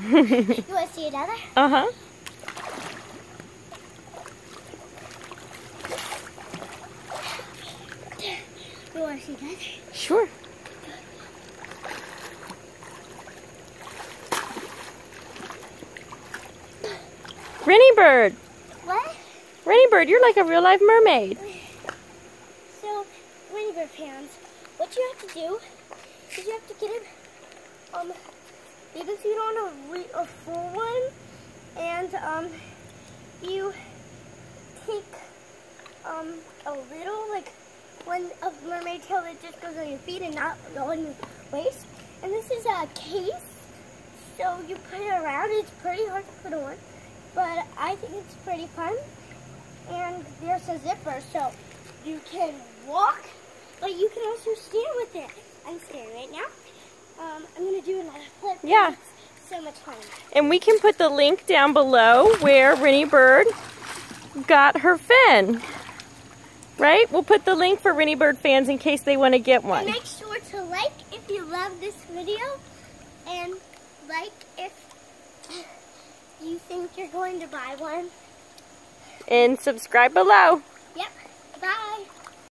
You want to see another? Uh-huh. You want to see another? Sure. Wrenie Bird. What? Wrenie Bird, you're like a real life mermaid. So, Wrenie Bird fans, what you have to do is you have to get it, bathing suit on, a full one, and you take a little, like one of mermaid tail that just goes on your feet and not on your waist. And this is a case, so you put it around. It's pretty hard to put on, but I think it's pretty fun. And there's a zipper, so you can walk, but you can also stand with it. I'm standing right now. I'm going to do another flip. Yeah. It's so much fun. And we can put the link down below where Wrenie Bird got her fin. Right? We'll put the link for Wrenie Bird fans in case they want to get one. And make sure to like if you love this video, and like if you think you're going to buy one. And subscribe below. Yep. Bye.